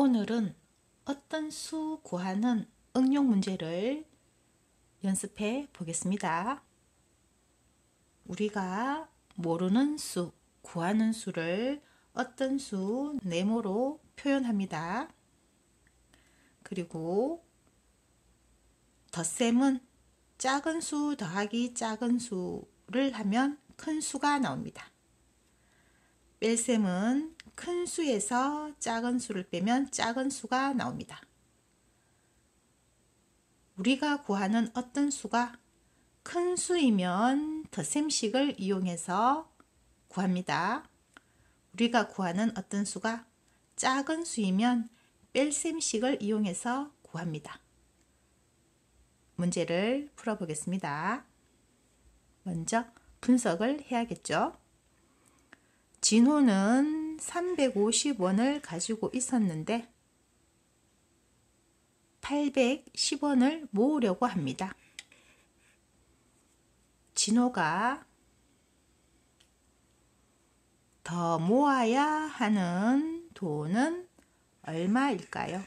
오늘은 어떤 수 구하는 응용 문제를 연습해 보겠습니다. 우리가 모르는 수, 구하는 수를 어떤 수, 네모로 표현합니다. 그리고 덧셈은 작은 수 더하기 작은 수를 하면 큰 수가 나옵니다. 뺄셈은 큰 수에서 작은 수를 빼면 작은 수가 나옵니다. 우리가 구하는 어떤 수가 큰 수이면 덧셈식을 이용해서 구합니다. 우리가 구하는 어떤 수가 작은 수이면 뺄셈식을 이용해서 구합니다. 문제를 풀어보겠습니다. 먼저 분석을 해야겠죠. 진호는 350원을 가지고 있었는데 810원을 모으려고 합니다. 진호가 더 모아야 하는 돈은 얼마일까요?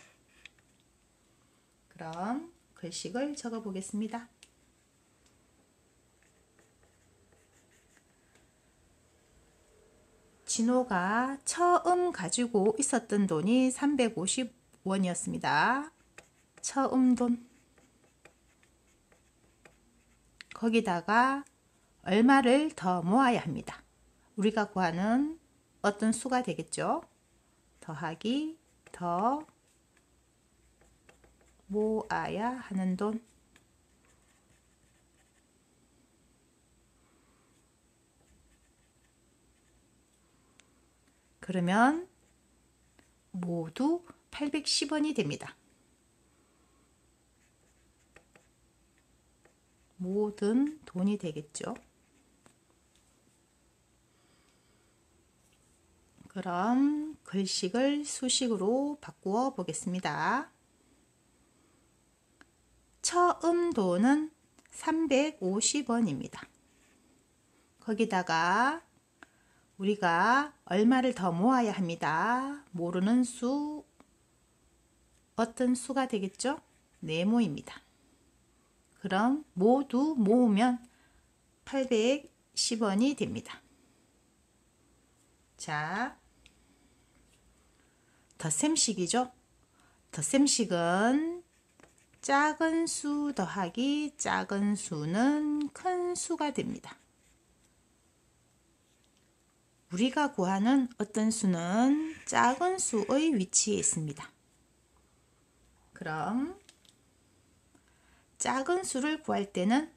그럼 글씨를 적어 보겠습니다. 진호가 처음 가지고 있었던 돈이 350원이었습니다. 처음 돈. 거기다가 얼마를 더 모아야 합니다. 우리가 구하는 어떤 수가 되겠죠. 더하기 더 모아야 하는 돈. 그러면 모두 810원이 됩니다. 모든 돈이 되겠죠. 그럼 글식을 수식으로 바꾸어 보겠습니다. 처음 돈은 350원입니다. 거기다가 우리가 얼마를 더 모아야 합니다. 모르는 수, 어떤 수가 되겠죠? 네모입니다. 그럼 모두 모으면 810원이 됩니다. 자, 덧셈식이죠. 덧셈식은 작은 수 더하기 작은 수는 큰 수가 됩니다. 우리가 구하는 어떤 수는 작은 수의 위치에 있습니다. 그럼 작은 수를 구할 때는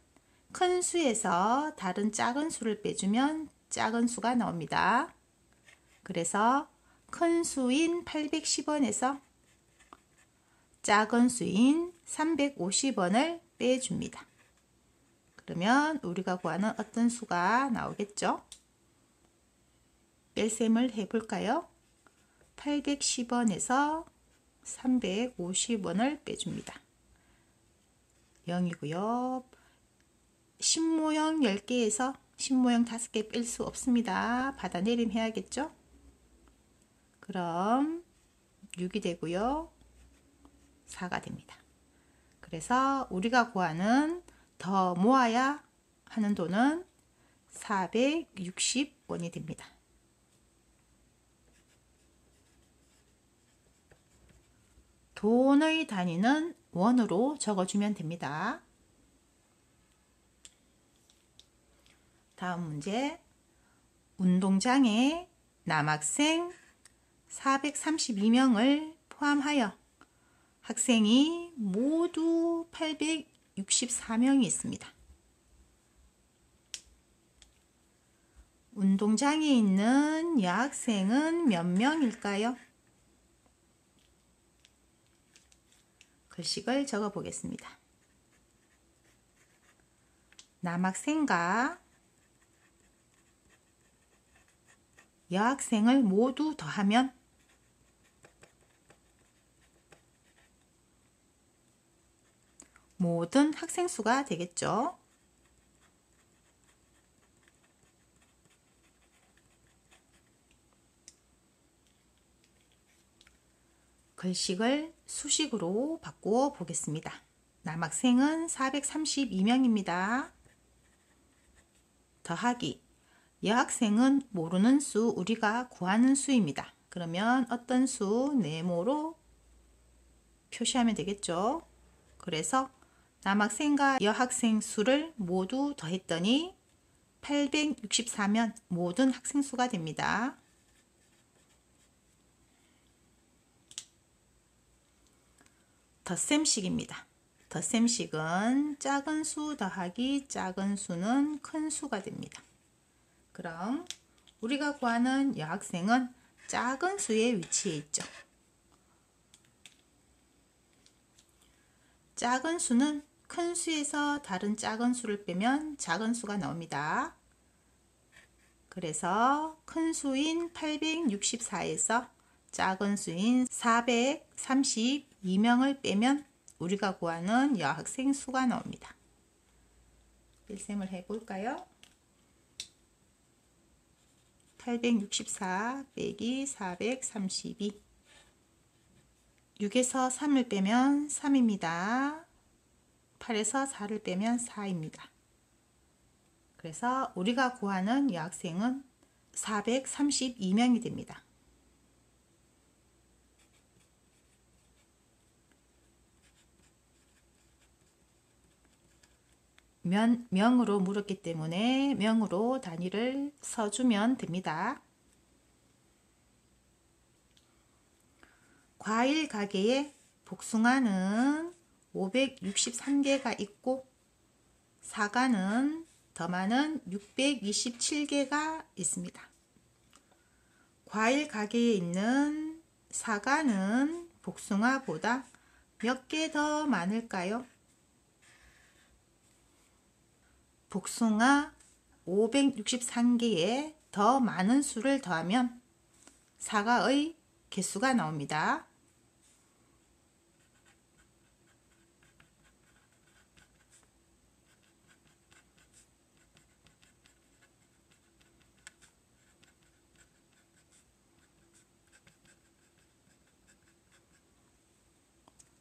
큰 수에서 다른 작은 수를 빼주면 작은 수가 나옵니다. 그래서 큰 수인 810원에서 작은 수인 350원을 빼줍니다. 그러면 우리가 구하는 어떤 수가 나오겠죠? 뺄셈을 해볼까요? 810원에서 350원을 빼줍니다. 0이고요. 신모형 10개에서 신모형 5개 뺄 수 없습니다. 받아내림 해야겠죠? 그럼 6이 되고요. 4가 됩니다. 그래서 우리가 구하는 더 모아야 하는 돈은 460원이 됩니다. 돈의 단위는 원으로 적어주면 됩니다. 다음 문제. 운동장에 남학생 432명을 포함하여 학생이 모두 864명이 있습니다. 운동장에 있는 여학생은 몇 명일까요? 글식을 적어 보겠습니다. 남학생과 여학생을 모두 더하면 모든 학생 수가 되겠죠. 글씨를 수식으로 바꾸어 보겠습니다. 남학생은 432명입니다. 더하기 여학생은 모르는 수, 우리가 구하는 수입니다. 그러면 어떤 수? 네모로 표시하면 되겠죠. 그래서 남학생과 여학생 수를 모두 더했더니 864면 모든 학생 수가 됩니다. 덧셈식입니다. 덧셈식은 작은 수 더하기 작은 수는 큰 수가 됩니다. 그럼 우리가 구하는 여학생은 작은 수에 위치해 있죠. 작은 수는 큰 수에서 다른 작은 수를 빼면 작은 수가 나옵니다. 그래서 큰 수인 864에서 작은 수인 432명을 빼면 우리가 구하는 여학생 수가 나옵니다. 일셈을 해볼까요? 864 빼기 432 6에서 3을 빼면 3입니다. 8에서 4를 빼면 4입니다. 그래서 우리가 구하는 여학생은 432명이 됩니다. 명으로 물었기 때문에 명으로 단위를 써주면 됩니다. 과일 가게에 복숭아는 563개가 있고 사과는 더 많은 627개가 있습니다. 과일 가게에 있는 사과는 복숭아보다 몇 개 더 많을까요? 복숭아 563개에 더 많은 수를 더하면 사과의 개수가 나옵니다.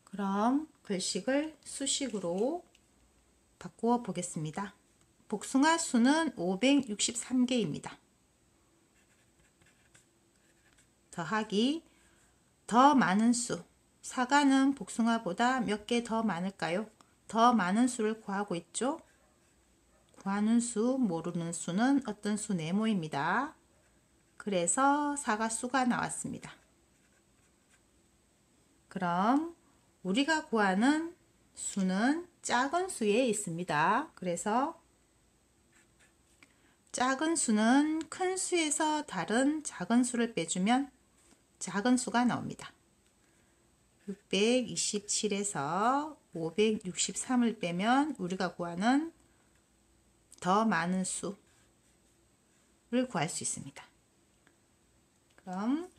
그럼 글씨를 수식으로 바꾸어 보겠습니다. 복숭아 수는 563개입니다. 더하기 더 많은 수, 사과는 복숭아보다 몇 개 더 많을까요? 더 많은 수를 구하고 있죠. 구하는 수, 모르는 수는 어떤 수? 네모입니다. 그래서 사과 수가 나왔습니다. 그럼 우리가 구하는 수는 작은 수에 있습니다. 그래서 작은 수는 큰 수에서 다른 작은 수를 빼주면 작은 수가 나옵니다. 627에서 563을 빼면 우리가 구하는 더 많은 수를 구할 수 있습니다. 그럼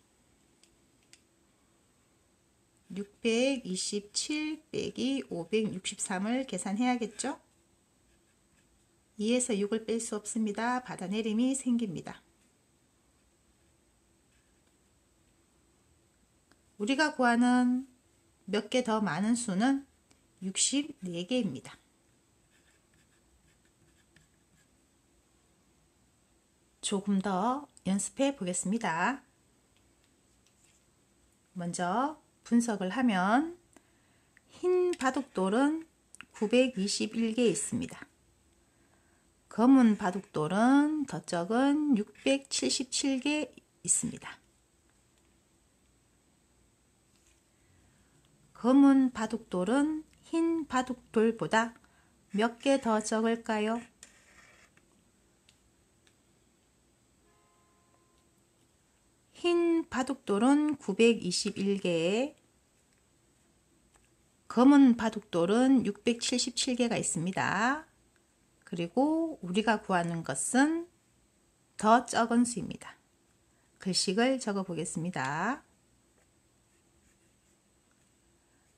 627 빼기 563을 계산해야겠죠? 2에서 6을 뺄 수 없습니다. 받아내림이 생깁니다. 우리가 구하는 몇 개 더 많은 수는 64개입니다. 조금 더 연습해 보겠습니다. 먼저 분석을 하면 흰 바둑돌은 921개 있습니다. 검은 바둑돌은 더 적은 677개 있습니다. 검은 바둑돌은 흰 바둑돌보다 몇 개 더 적을까요? 흰 바둑돌은 921개에 검은 바둑돌은 677개가 있습니다. 그리고 우리가 구하는 것은 더 적은 수입니다. 글씨를 적어 보겠습니다.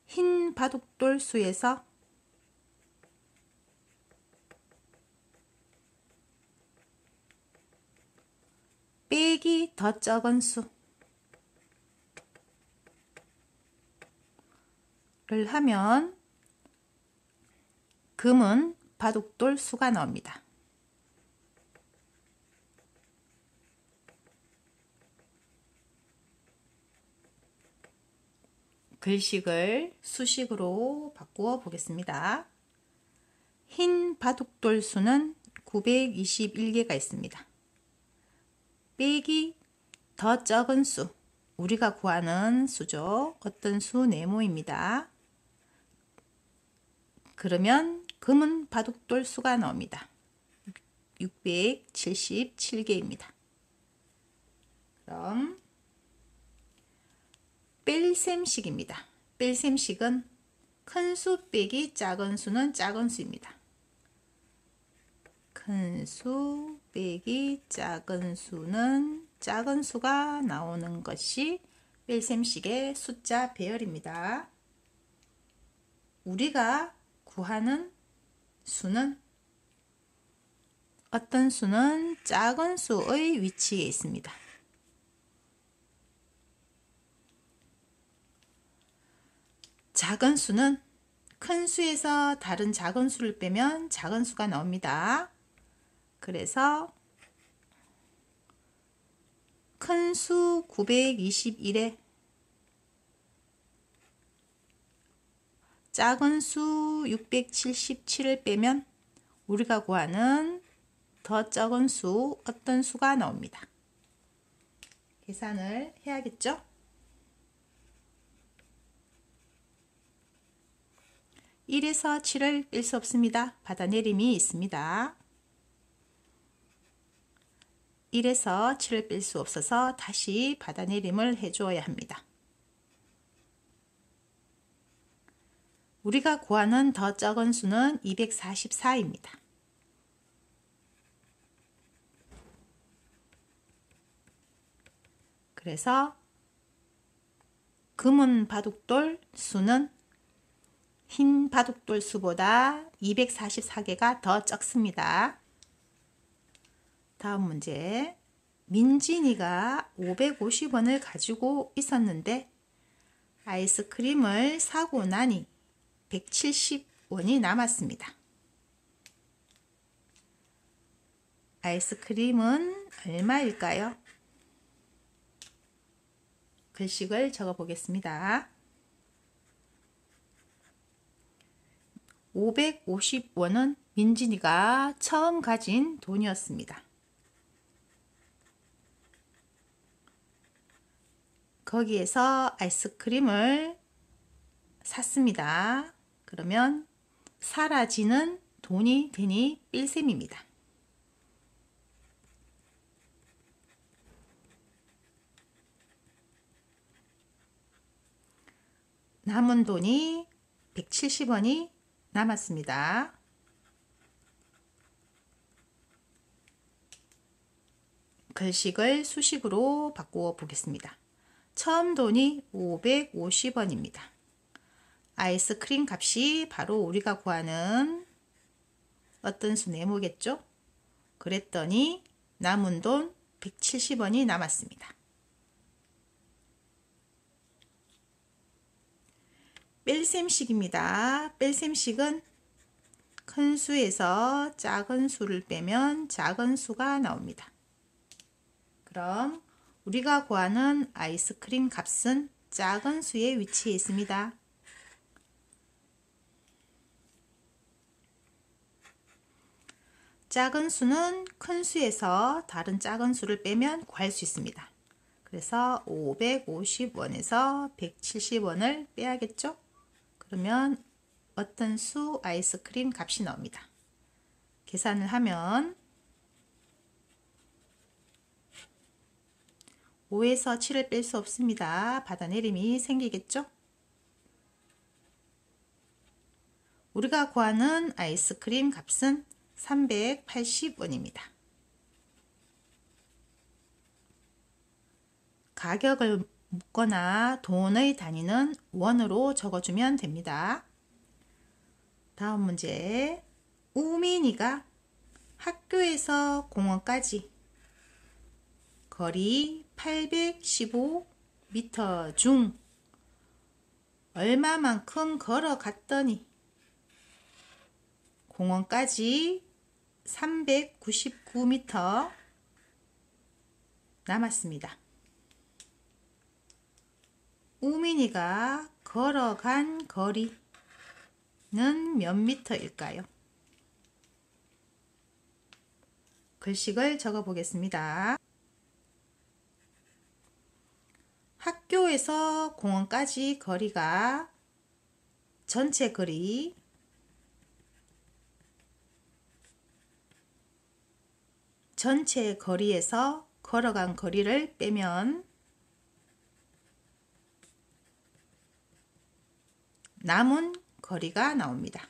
흰 바둑돌 수에서 빼기 더 적은 수, 하면 금은 바둑돌 수가 나옵니다. 글식을 수식으로 바꾸어 보겠습니다. 흰 바둑돌 수는 921개가 있습니다. 빼기 더 적은 수, 우리가 구하는 수죠. 어떤 수 네모입니다. 그러면 금은 바둑돌 수가 나옵니다. 677개입니다. 그럼 뺄셈식입니다. 뺄셈식은 큰 수 빼기 작은 수는 작은 수입니다. 큰 수 빼기 작은 수는 작은 수가 나오는 것이 뺄셈식의 숫자 배열입니다. 우리가 구하는 수는 어떤 수는 작은 수의 위치에 있습니다. 작은 수는 큰 수에서 다른 작은 수를 빼면 작은 수가 나옵니다. 그래서 큰 수 921에 작은 수 677을 빼면 우리가 구하는 더 적은 수 어떤 수가 나옵니다. 계산을 해야겠죠? 1에서 7을 뺄 수 없습니다. 받아내림이 있습니다. 1에서 7을 뺄 수 없어서 다시 받아내림을 해주어야 합니다. 우리가 구하는 더 적은 수는 244입니다. 그래서 금은 바둑돌 수는 흰 바둑돌 수보다 244개가 더 적습니다. 다음 문제. 민진이가 550원을 가지고 있었는데 아이스크림을 사고 나니 170원이 남았습니다. 아이스크림은 얼마일까요? 글식을 적어 보겠습니다. 550원은 민진이가 처음 가진 돈이었습니다. 거기에서 아이스크림을 샀습니다. 그러면 사라지는 돈이 되니 뺄셈입니다. 남은 돈이 170원이 남았습니다. 글식을 수식으로 바꾸어 보겠습니다. 처음 돈이 550원입니다. 아이스크림 값이 바로 우리가 구하는 어떤 수 네모겠죠? 그랬더니 남은 돈 170원이 남았습니다. 뺄셈식입니다. 뺄셈식은 큰 수에서 작은 수를 빼면 작은 수가 나옵니다. 그럼 우리가 구하는 아이스크림 값은 작은 수의 위치에 있습니다. 작은 수는 큰 수에서 다른 작은 수를 빼면 구할 수 있습니다. 그래서 550원에서 170원을 빼야겠죠? 그러면 어떤 수 아이스크림 값이 나옵니다. 계산을 하면 5에서 7을 뺄 수 없습니다. 받아내림이 생기겠죠? 우리가 구하는 아이스크림 값은 380원입니다. 가격을 묻거나 돈의 단위는 원으로 적어주면 됩니다. 다음 문제. 우민이가 학교에서 공원까지 거리 815m 중 얼마만큼 걸어갔더니 공원까지 399m 남았습니다. 우민이가 걸어간 거리는 몇 미터일까요? 글씨를 적어 보겠습니다. 학교에서 공원까지 거리가 전체 거리 전체 거리에서 걸어간 거리를 빼면 남은 거리가 나옵니다.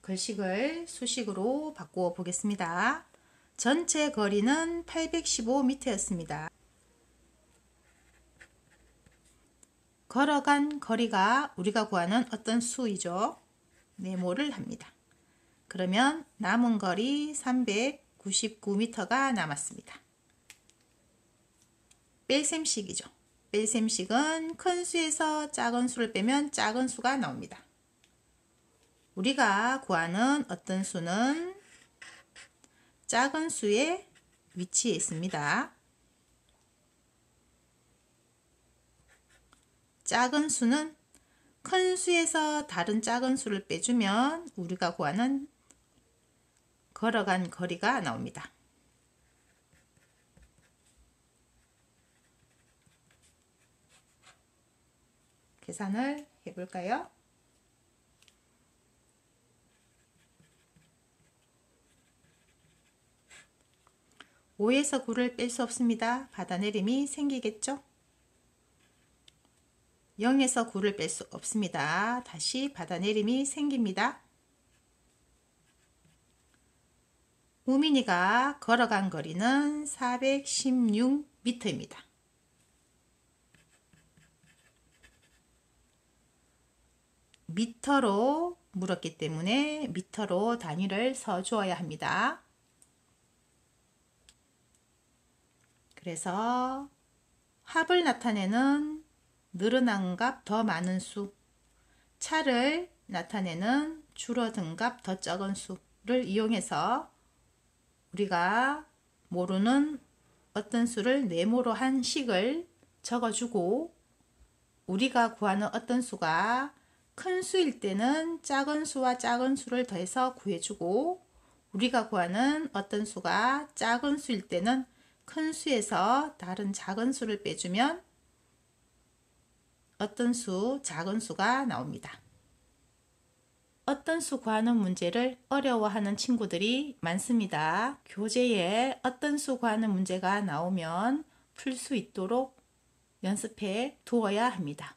글식을 수식으로 바꾸어 보겠습니다. 전체 거리는 815m였습니다. 걸어간 거리가 우리가 구하는 어떤 수이죠? 네모를 합니다. 그러면 남은 거리 399m가 남았습니다. 뺄셈식이죠. 뺄셈식은 큰 수에서 작은 수를 빼면 작은 수가 나옵니다. 우리가 구하는 어떤 수는 작은 수의 위치에 있습니다. 작은 수는 큰 수에서 다른 작은 수를 빼주면 우리가 구하는 걸어간 거리가 나옵니다. 계산을 해볼까요? 5에서 9를 뺄 수 없습니다. 받아내림이 생기겠죠? 0에서 9를 뺄 수 없습니다. 다시 받아내림이 생깁니다. 우민이가 걸어간 거리는 416m입니다. 미터로 물었기 때문에 미터로 단위를 써주어야 합니다. 그래서 합을 나타내는 늘어난 값 더 많은 수, 차를 나타내는 줄어든 값 더 적은 수를 이용해서 우리가 모르는 어떤 수를 네모로 한 식을 적어주고 우리가 구하는 어떤 수가 큰 수일 때는 작은 수와 작은 수를 더해서 구해주고 우리가 구하는 어떤 수가 작은 수일 때는 큰 수에서 다른 작은 수를 빼주면 어떤 수, 작은 수가 나옵니다. 어떤 수 구하는 문제를 어려워하는 친구들이 많습니다. 교재에 어떤 수 구하는 문제가 나오면 풀 수 있도록 연습해 두어야 합니다.